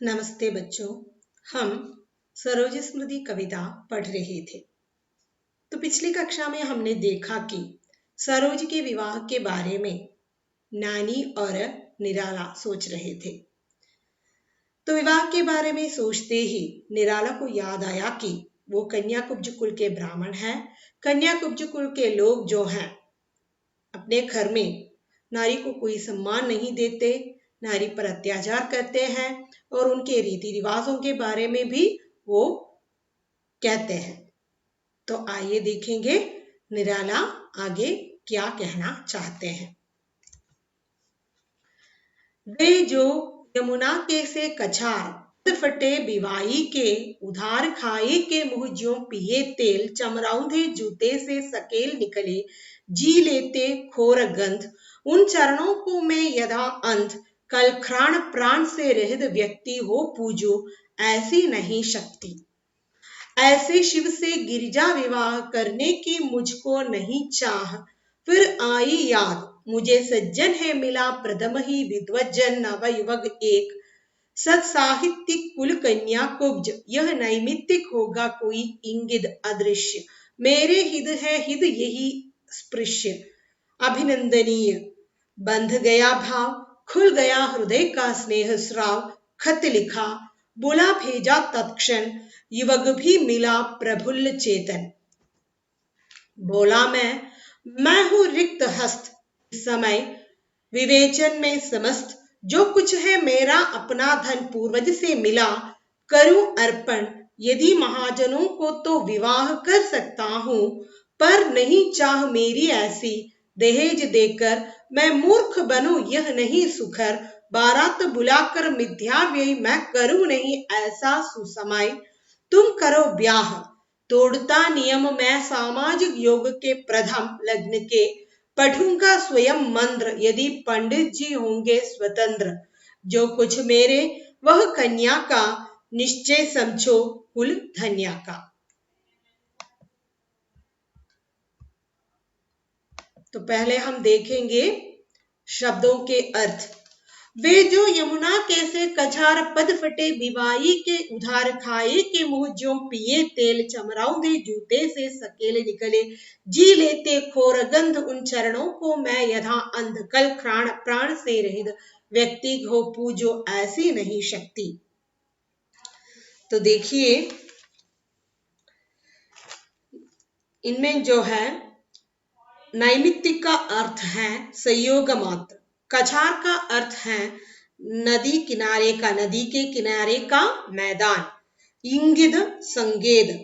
नमस्ते बच्चों। हम सरोज स्मृति कविता पढ़ रहे थे। तो पिछली कक्षा में हमने देखा कि सरोज के विवाह के बारे में नानी और निराला सोच रहे थे। तो विवाह के बारे में सोचते ही निराला को याद आया कि वो कन्याकुब्ज कुल के ब्राह्मण हैं। कन्याकुब्ज कुल के लोग जो हैं अपने घर में नारी को कोई सम्मान नहीं देते, नारी पर अत्याचार करते हैं और उनके रीति रिवाजों के बारे में भी वो कहते हैं। तो आइए देखेंगे निराला आगे क्या कहना चाहते हैं। वे जो यमुना के से कछार फटे बिवाई के, उधार खाए के मुँह ज्यों पिए तेल, चमराउंधे जूते से सकेल निकले, जी लेते खोर गंध, उन चरणों को मैं यथा अंध, कल क्षण प्राण से रहित व्यक्ति हो पूजो ऐसी नहीं शक्ति। ऐसे शिव से गिरिजा विवाह करने की मुझको नहीं चाह, फिर आई याद मुझे सज्जन है मिला प्रथम ही विद्वज्जन नवयुवक एक, सत्साहित्यिक कुल कन्या कुब्ज, यह नैमित्तिक होगा कोई इंगित अदृश्य, मेरे हित है हित यही स्पृश्य, अभिनंदनीय बंध गया भाव, खुल गया हृदय का स्नेह स्राव, खत लिखा बुला भेजा तत्क्षण, युवक भी मिला प्रफुल्ल चेतन। बोला मैं हूं रिक्त हस्त, इस समय विवेचन में समस्त, जो कुछ है मेरा अपना धन पूर्वज से मिला, करूं अर्पण यदि महाजनों को तो विवाह कर सकता हूं, पर नहीं चाह मेरी ऐसी, दहेज देकर मैं मूर्ख बनूं यह नहीं सुखर, बारात बुलाकर मिथ्या व्यय मैं करूं नहीं ऐसा सुसमय, तुम करो ब्याह तोड़ता नियम मैं सामाजिक योग के प्रथम लग्न के, पढ़ूंगा स्वयं मंत्र यदि पंडित जी होंगे स्वतंत्र, जो कुछ मेरे वह कन्या का, निश्चय समझो कुल धन्या का। तो पहले हम देखेंगे शब्दों के अर्थ। वे जो यमुना कैसे कछार पद फटे बिवाई के, उधार खाए के मुँह ज्यों पिए तेल, चमराउंधे जूते से सकेल निकले, जी लेते खोर गंध, उन चरणों को मैं यथा अंध, कल क्षण प्राण से रहित व्यक्ति हो पूजो ऐसी नहीं शक्ति। तो देखिए इनमें जो है नैमित्तिक का अर्थ है संयोग मात्र, कछार का अर्थ है नदी किनारे का, नदी के किनारे का मैदान, इंगित संगेद,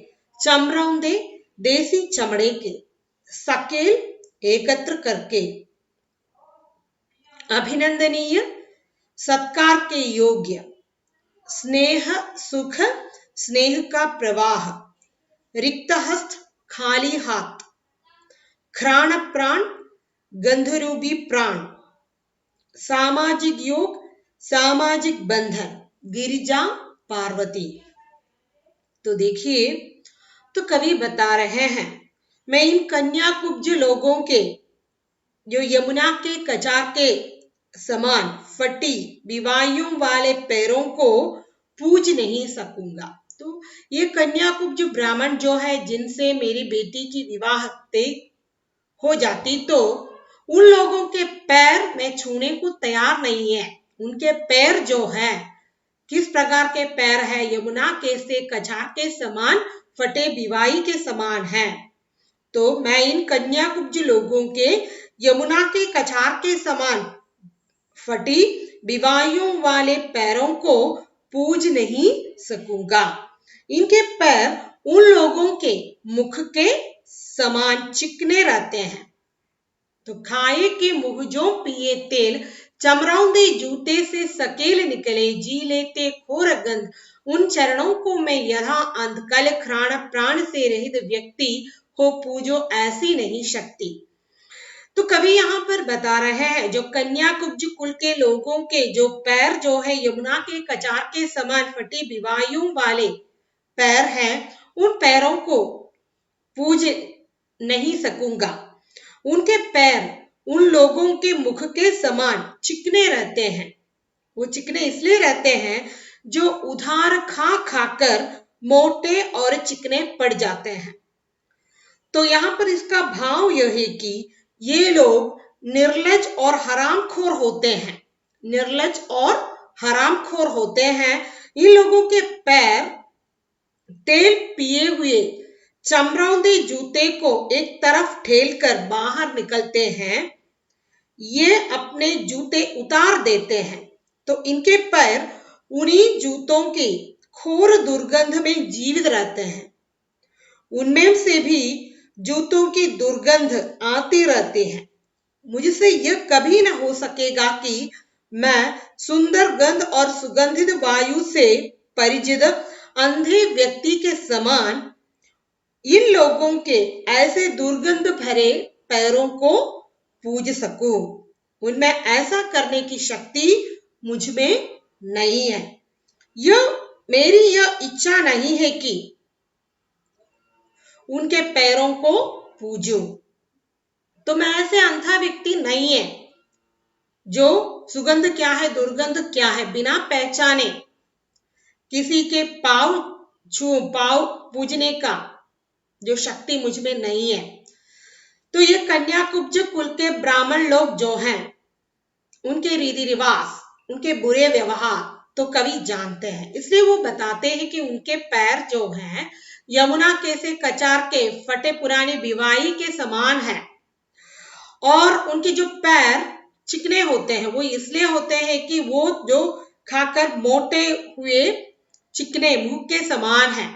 चमरौंदे देसी चमड़े के, सकेल एकत्र करके, अभिनंदनीय सत्कार के योग्य, स्नेह सुख स्नेह का प्रवाह, रिक्त हस्त खाली हाथ, क्षण प्राण गंधरूपी प्राण, सामाजिक योग सामाजिक बंधन, गिरिजा पार्वती। तो देखिए तो कवि बता रहे हैं मैं इन कन्याकुब्ज लोगों के जो यमुना के कछार के समान फटी विवाहियों वाले पैरों को पूज नहीं सकूंगा। तो ये कन्याकुब्ज ब्राह्मण जो है जिनसे मेरी बेटी की विवाह तय हो जाती, तो उन लोगों के पैर मैं छूने को तैयार नहीं है। उनके पैर जो है किस प्रकार के पैर है, यमुना के से कछार के समान फटे बिवाई के समान है। तो मैं इन कन्याकुब्ज लोगों के यमुना के कछार के समान फटी बिवाइयों वाले पैरों को पूज नहीं सकूंगा। इनके पैर उन लोगों के मुख के समान चिकने रहते हैं। तो खाए के मुँह जो पिए तेल, चमराउंधे जूते से सकेल निकले, जी लेते खोर गंध, उन चरणों को मैं यथा अंध, कल क्षण प्राण से रहित व्यक्ति हो पूजो ऐसी नहीं शक्ति। तो कवि यहाँ पर बता रहे हैं जो कन्याकुब्ज कुल के लोगों के जो पैर जो है यमुना के कछार के समान फटी बिवाइयों वाले पैर हैं, उन पैरों को पूज नहीं सकूंगा। उनके पैर उन लोगों के मुख के समान चिकने रहते हैं। वो चिकने इसलिए रहते हैं जो उधार खा खाकर मोटे और चिकने पड़ जाते हैं। तो यहाँ पर इसका भाव यह है कि ये लोग निर्लज और हरामखोर होते हैं। निर्लज और हरामखोर होते हैं। इन लोगों के पैर तेल पिए हुए चमरौंदे जूते को एक तरफ ठेलकर बाहर निकलते हैं। ये अपने जूते उतार देते हैं तो इनके पैर उन्हीं जूतों की खोर दुर्गंध में जीवित रहते हैं। उनमें से भी जूतों की दुर्गंध आती रहती है। मुझसे यह कभी न हो सकेगा कि मैं सुंदर गंध और सुगंधित वायु से परिचित अंधे व्यक्ति के समान इन लोगों के ऐसे दुर्गंध भरे पैरों को पूज सकूं। उनमें ऐसा करने की शक्ति मुझ में नहीं है। मेरी यह इच्छा नहीं है कि उनके पैरों को पूजूं। तो मैं ऐसे अंधा व्यक्ति नहीं है जो सुगंध क्या है, दुर्गंध क्या है बिना पहचाने किसी के पाव पूजने का जो शक्ति मुझ में नहीं है। तो ये कन्याकुब्ज कुल के ब्राह्मण लोग जो हैं, उनके रीति रिवाज, उनके बुरे व्यवहार तो कवि जानते हैं। इसलिए वो बताते हैं कि उनके पैर जो हैं यमुना के से कचार के फटे पुरानी बिवाई के समान है। और उनके जो पैर चिकने होते हैं वो इसलिए होते हैं कि वो जो खाकर मोटे हुए चिकने मुंह के समान है।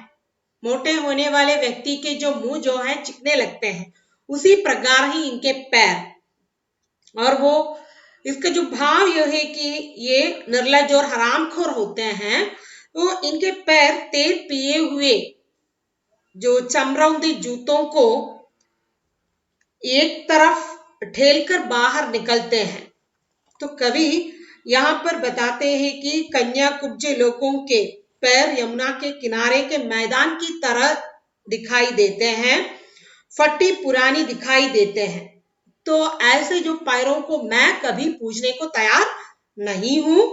मोटे होने वाले व्यक्ति के जो मुंह जो है चिकने लगते हैं, उसी प्रकार ही इनके पैर। और वो इसका जो भाव यह है कि ये निर्लज और हरामखोर होते हैं। तो इनके पैर तेल पिए हुए जो चमरौंदी जूतों को एक तरफ ठेलकर बाहर निकलते हैं। तो कवि यहाँ पर बताते हैं कि कन्याकुब्ज लोगों के पैर यमुना के किनारे के मैदान की तरह दिखाई देते हैं, फटी पुरानी दिखाई देते हैं। तो ऐसे जो पैरों को मैं कभी पूजने को तैयार नहीं हूं।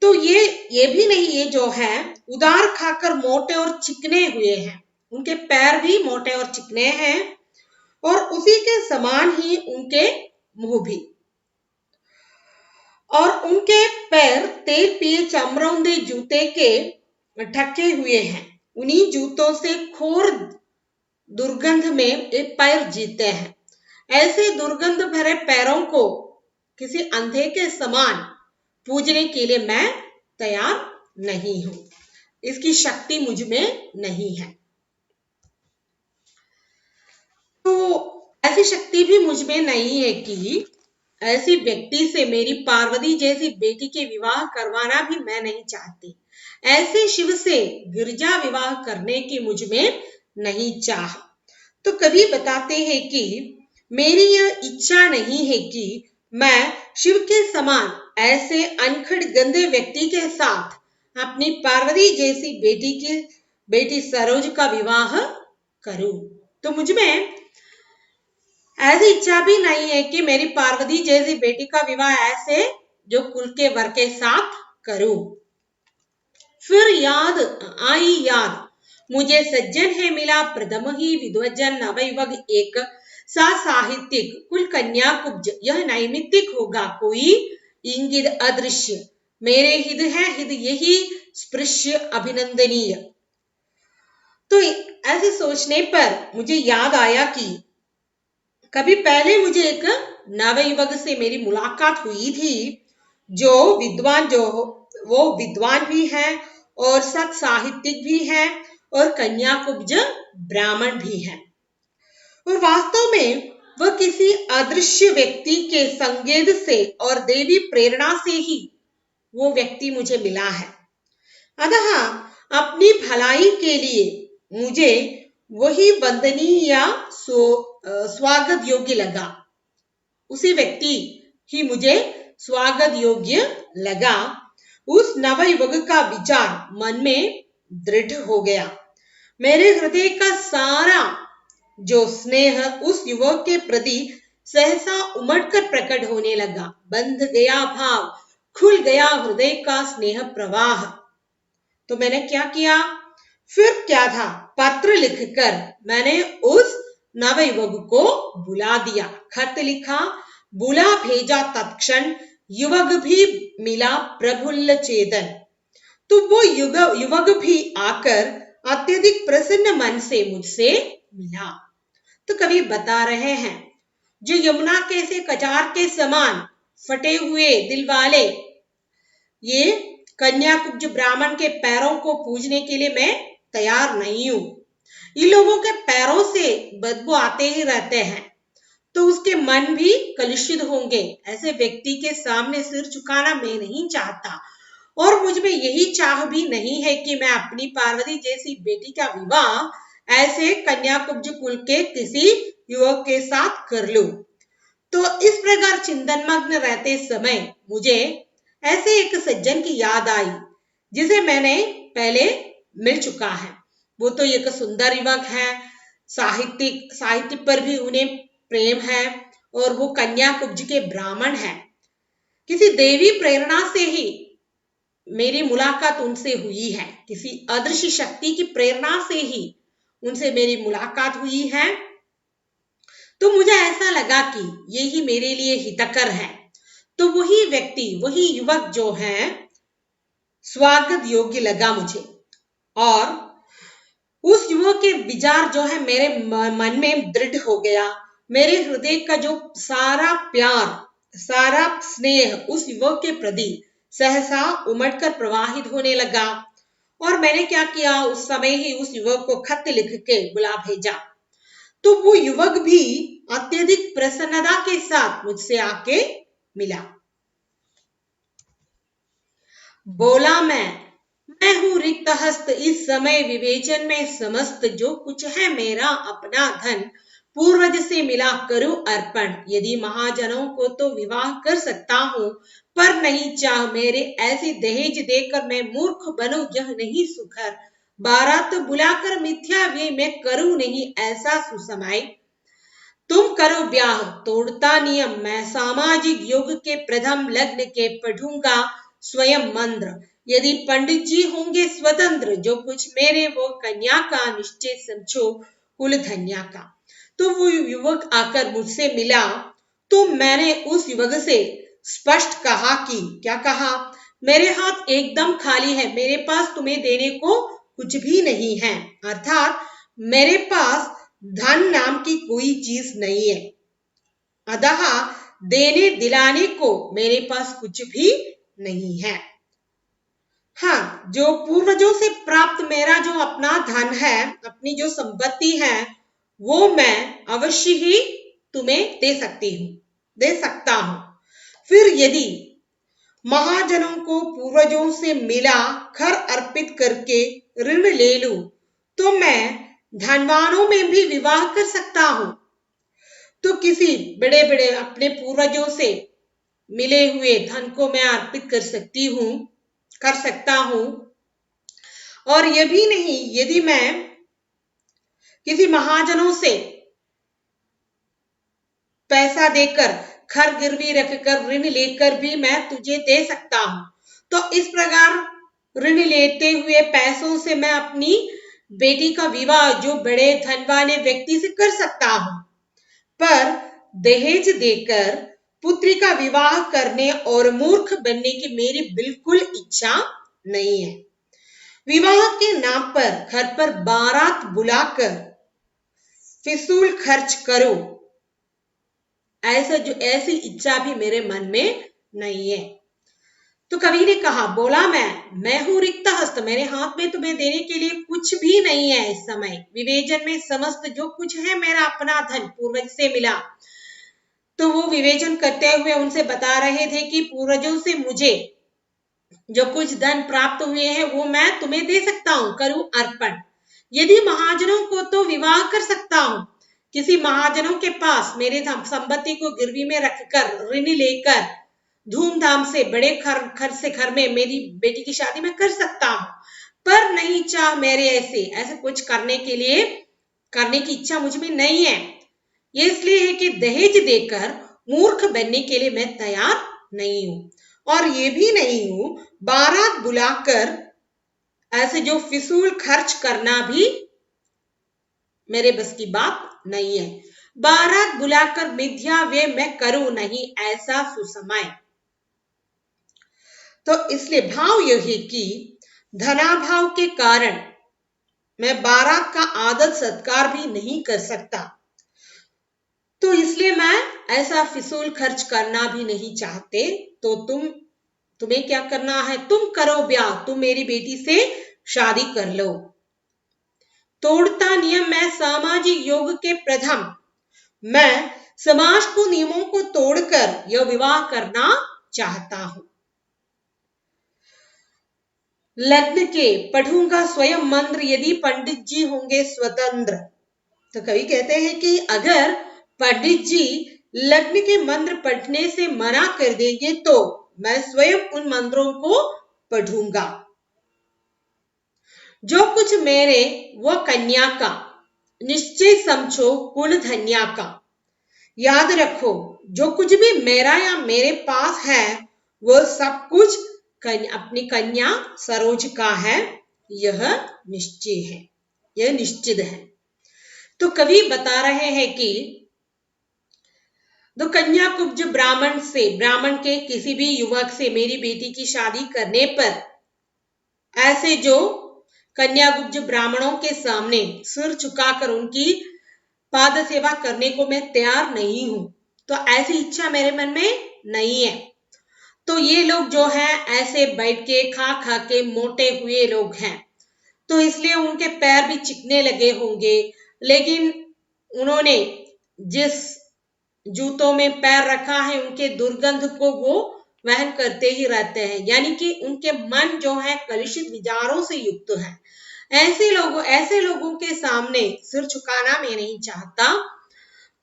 तो ये भी नहीं, ये जो है उधार खाकर मोटे और चिकने हुए हैं। उनके पैर भी मोटे और चिकने हैं और उसी के समान ही उनके मुंह भी। और उनके पैर तेल पिए चमरौंदे जूते के ढके हुए हैं। उन्हीं जूतों से खोर दुर्गंध में एक पैर जीते हैं। ऐसे दुर्गंध भरे पैरों को किसी अंधे के समान पूजने के लिए मैं तैयार नहीं हूं। इसकी शक्ति मुझ में नहीं है। तो ऐसी शक्ति भी मुझ में नहीं है कि ऐसी व्यक्ति से मेरी पार्वती जैसी बेटी के विवाह करवाना भी मैं नहीं चाहती। ऐसे शिव से गिरजा विवाह करने की मुझ में नहीं चाह। तो कवि बताते हैं कि मेरी यह इच्छा नहीं है कि मैं शिव के समान ऐसे अनखड़ गंदे व्यक्ति के साथ अपनी पार्वती जैसी बेटी सरोज का विवाह करूं। तो मुझ में ऐसी इच्छा भी नहीं है कि मेरी पार्वती जैसी बेटी का विवाह ऐसे जो कुल के वर के साथ करूं। फिर याद मुझे सज्जन है मिला प्रथम ही विद्वजन नवयुवक एक सा साहित्यिक कुल कन्याकुब्ज। यह नैमित्तिक होगा कोई इंगित अदृश्य। मेरे हित है हित यही स्पृश्य अभिनंदनीय। तो ऐसे सोचने पर मुझे याद आया कि कभी पहले मुझे एक नवयुवक से मेरी मुलाकात हुई थी जो वो विद्वान भी है और सत साहित्यिक भी है और कन्याकुब्ज ब्राह्मण भी है। और वास्तव में वह किसी अदृश्य व्यक्ति के संकेत से और देवी प्रेरणा से ही वो व्यक्ति मुझे मिला है। अतः अपनी भलाई के लिए मुझे वही वंदनीय या स्वागत योग्य लगा। उसी व्यक्ति ही मुझे स्वागत योग्य लगा। उस नवयुवक का विचार मन में दृढ़ हो गया। मेरे हृदय का सारा जो स्नेह उस युवक के प्रति सहसा उमड़कर प्रकट होने लगा। बंध गया भाव, खुल गया हृदय का स्नेह प्रवाह। तो मैंने क्या किया, फिर क्या था, पत्र लिखकर मैंने उस नवयुवक को बुला दिया, खत लिखा, बुला भेजा। तत्क्षण युवक भी मिला प्रफुल्ल चेतन। तो वो युवक भी आकर अत्यधिक प्रसन्न मन से मुझसे मिला। तो कवि बता रहे हैं, जो यमुना के से कचार के समान फटे हुए दिल वाले ये कन्याकुब्ज ब्राह्मण के पैरों को पूजने के लिए मैं तैयार नहीं हूं। इन लोगों के पैरों से बदबू आते ही रहते हैं, तो उसके मन भी कलुषित होंगे। ऐसे व्यक्ति के सामने सिर झुकाना मैं नहीं चाहता, और मुझ में यही चाह भी नहीं है कि मैं अपनी पार्वती जैसी बेटी का विवाह ऐसे कन्याकुब्ज कुल के किसी युवक के साथ कर लूं। तो इस प्रकार चिंतन मग्न रहते समय मुझे ऐसे एक सज्जन की याद आई, जिसे मैंने पहले मिल चुका है। वो तो एक सुंदर युवक है, साहित्य पर भी उन्हें प्रेम है, और वो कन्याकुब्ज के ब्राह्मण है। किसी देवी प्रेरणा से ही मेरी मुलाकात उनसे हुई है, किसी अदृश्य शक्ति की प्रेरणा से ही उनसे मेरी मुलाकात हुई है। तो मुझे ऐसा लगा कि यही मेरे लिए हितकर है। तो वही व्यक्ति, वही युवक जो है स्वागत योग्य लगा मुझे, और उस युवक के विचार जो है मेरे मन में दृढ़ हो गया। मेरे हृदय का जो सारा प्यार, सारा स्नेह उस युवक के प्रति सहसा उमड़कर प्रवाहित होने लगा। और मैंने क्या किया, उस समय ही उस युवक को खत लिख के बुला भेजा। तो वो युवक भी अत्यधिक प्रसन्नता के साथ मुझसे आके मिला। बोला, मैं हूं रिक्त हस्त, इस समय विवेचन में समस्त, जो कुछ है मेरा अपना धन पूर्वज से मिला करूं अर्पण। यदि महाजनों को तो विवाह कर सकता हूं, पर नहीं चाह मेरे ऐसी दहेज देकर मैं मूर्ख बनूं, यह नहीं सुखर। बारात बुलाकर मिथ्या व्यय मैं करूं नहीं ऐसा सुसमय। तुम करो ब्याह तोड़ता नियम, मैं सामाजिक योग के प्रथम लग्न के पढ़ूंगा स्वयं मंत्र। यदि पंडित जी होंगे स्वतंत्र, जो कुछ मेरे वो कन्या का निश्चय समझो कुल धन्या का। तो वो युवक आकर मुझसे मिला, तो मैंने उस युवक से स्पष्ट कहा कि, क्या कहा, मेरे हाथ एकदम खाली है, मेरे पास तुम्हें देने को कुछ भी नहीं है। अर्थात मेरे पास धन नाम की कोई चीज नहीं है, अतः देने दिलाने को मेरे पास कुछ भी नहीं है। हाँ, जो पूर्वजों से प्राप्त मेरा जो अपना धन है, अपनी जो संपत्ति है, वो मैं अवश्य ही तुम्हें दे सकता हूं। फिर यदि महाजनों को पूर्वजों से मिला खर अर्पित करके ऋण ले लूं, तो मैं धनवानों में भी विवाह कर सकता हूं। तो किसी बड़े बड़े अपने पूर्वजों से मिले हुए धन को मैं अर्पित कर सकता हूं। और यह भी नहीं, यदि मैं किसी महाजनों से पैसा देकर खर गिरवी रखकर ऋण लेकर भी मैं तुझे दे सकता हूं। तो इस प्रकार ऋण लेते हुए पैसों से मैं अपनी बेटी का विवाह जो बड़े धन वाले व्यक्ति से कर सकता हूं, पर दहेज देकर पुत्री का विवाह करने और मूर्ख बनने की मेरी बिल्कुल इच्छा नहीं है। विवाह के नाम पर घर पर बारात बुलाकर फिजूल खर्च करो, ऐसी इच्छा भी मेरे मन में नहीं है। तो कवि ने कहा, बोला, मैं हूं रिक्त हस्त, मेरे हाथ में तुम्हें देने के लिए कुछ भी नहीं है इस समय। विवेचन में समस्त, जो कुछ है मेरा अपना धन पूर्वज से मिला। तो वो विवेचन करते हुए उनसे बता रहे थे कि पूर्वजों से मुझे जो कुछ धन प्राप्त हुए हैं वो मैं तुम्हें दे सकता हूं, करूं अर्पण। यदि महाजनों को तो विवाह कर सकता हूं, किसी महाजनों के पास मेरे संपत्ति को गिरवी में रखकर ऋण लेकर धूमधाम से बड़े घर में मेरी बेटी की शादी में कर सकता हूं, पर नहीं चाह मेरे ऐसे कुछ करने की इच्छा मुझ में नहीं है। ये इसलिए है कि दहेज देकर मूर्ख बनने के लिए मैं तैयार नहीं हूं, और ये भी नहीं हूं बारात बुलाकर ऐसे जो फिजूल खर्च करना भी मेरे बस की बात नहीं है। बारात बुलाकर मिथ्या व्यय मैं करूं नहीं ऐसा सुसमय। तो इसलिए भाव यही कि धनाभाव के कारण मैं बारात का आदर सत्कार भी नहीं कर सकता, तो इसलिए मैं ऐसा फिजूल खर्च करना भी नहीं चाहते। तो तुम्हें क्या करना है, तुम करो ब्याह, तुम मेरी बेटी से शादी कर लो। तोड़ता नियम मैं सामाजिक योग के प्रथम, मैं समाज को नियमों को तोड़कर यह विवाह करना चाहता हूं। लग्न के पढ़ूंगा स्वयं मंत्र यदि पंडित जी होंगे स्वतंत्र। तो कवि कहते हैं कि अगर पंडित जी लग्न के मंत्र पढ़ने से मना कर देंगे तो मैं स्वयं उन मंत्रों को पढ़ूंगा। जो कुछ मेरे वो कन्या का निश्चय समझो कुल धन्या का। याद रखो जो कुछ भी मेरा या मेरे पास है वो सब कुछ अपनी कन्या सरोज का है, यह निश्चय है, यह निश्चित है। तो कवि बता रहे हैं कि तो कन्या कुब्ज ब्राह्मण के किसी भी युवक से मेरी बेटी की शादी करने पर ऐसे जो कन्या कुब्ज ब्राह्मणों के सामने सिर झुकाकर उनकी पाद सेवा करने को मैं तैयार नहीं हूं। तो ऐसी इच्छा मेरे मन में नहीं है। तो ये लोग जो है ऐसे बैठ के खा खा के मोटे हुए लोग हैं, तो इसलिए उनके पैर भी चिकने लगे होंगे, लेकिन उन्होंने जिस जूतों में पैर रखा है उनके दुर्गंध को वो वहन करते ही रहते हैं, यानी कि उनके मन जो है कलुषित विचारों से युक्त है। ऐसे लोगों के सामने सिर झुकाना मैं नहीं चाहता।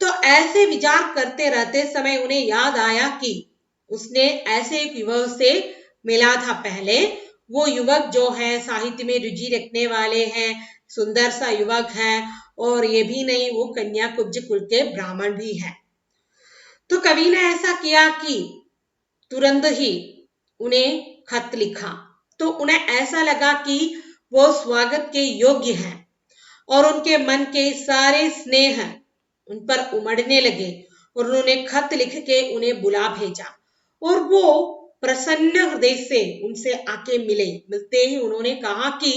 तो ऐसे विचार करते रहते समय उन्हें याद आया कि उसने ऐसे एक युवक से मिला था पहले। वो युवक जो है साहित्य में रुचि रखने वाले हैं, सुंदर सा युवक है, और ये भी नहीं वो कन्या कुब्ज कुल के ब्राह्मण भी है। तो कवि ने ऐसा किया कि तुरंत ही उन्हें खत लिखा। तो उन्हें ऐसा लगा कि वो स्वागत के योग्य हैं और उनके मन के सारे स्नेह उन पर उमड़ने लगे, और उन्होंने खत लिख के उन्हें बुला भेजा। और वो प्रसन्न हृदय से उनसे आके मिलते ही उन्होंने कहा कि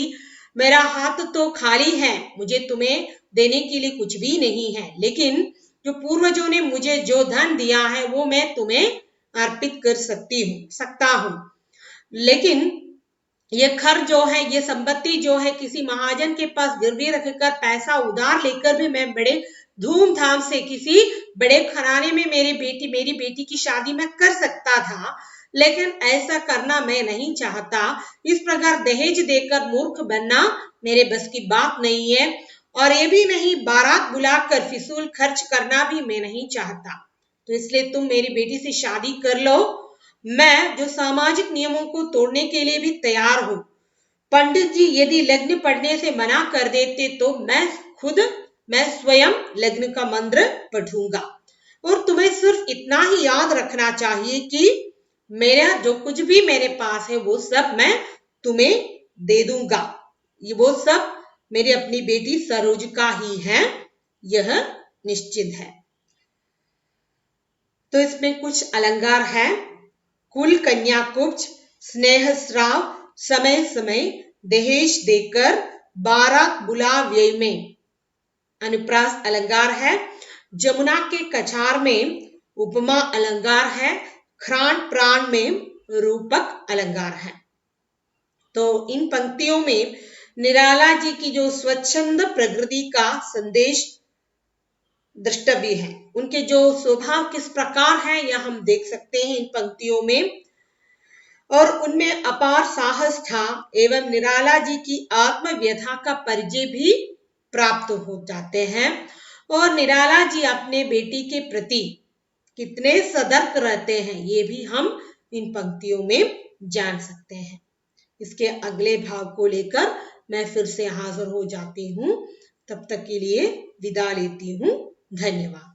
मेरा हाथ तो खाली है, मुझे तुम्हें देने के लिए कुछ भी नहीं है, लेकिन जो पूर्वजों ने मुझे जो धन दिया है वो मैं तुम्हें अर्पित कर सकता हूं। लेकिन ये घर जो है, ये संपत्ति जो है, किसी महाजन के पास गिरवी रखकर पैसा उधार लेकर भी मैं बड़े धूमधाम से किसी बड़े घराने में मेरी बेटी की शादी मैं कर सकता था, लेकिन ऐसा करना मैं नहीं चाहता। इस प्रकार दहेज देकर मूर्ख बनना मेरे बस की बात नहीं है, और ये भी नहीं बारात बुलाकर फिजूल खर्च करना भी मैं नहीं चाहता। तो इसलिए तुम मेरी बेटी से शादी कर लो, मैं जो सामाजिक नियमों को तोड़ने के लिए भी तैयार हूं। पंडित जी यदि लग्न पढ़ने से मना कर देते तो मैं स्वयं लग्न का मंत्र पढ़ूंगा। और तुम्हें सिर्फ इतना ही याद रखना चाहिए कि मेरा जो कुछ भी मेरे पास है वो सब मैं तुम्हें दे दूंगा, ये वो सब मेरी अपनी बेटी सरोज का ही है, यह निश्चित है। तो इसमें कुछ अलंकार है। कुल कन्या कुब्ज स्नेह श्राव समय समय दहेज देकर बारात बुला व्यय में अनुप्रास अलंकार है। जमुना के कछार में उपमा अलंकार है। ख्राण प्राण में रूपक अलंकार है। तो इन पंक्तियों में निराला जी की जो स्वच्छंद प्रकृति का संदेश द्रष्टव्य है, उनके जो स्वभाव किस प्रकार है यह हम देख सकते हैं इन पंक्तियों में। और उनमें अपार साहस था एवं निराला जी की आत्मव्यथा का परिचय भी प्राप्त हो जाते हैं। और निराला जी अपने बेटी के प्रति कितने सतर्क रहते हैं ये भी हम इन पंक्तियों में जान सकते हैं। इसके अगले भाग को लेकर मैं फिर से हाजिर हो जाती हूँ। तब तक के लिए विदा लेती हूँ। धन्यवाद।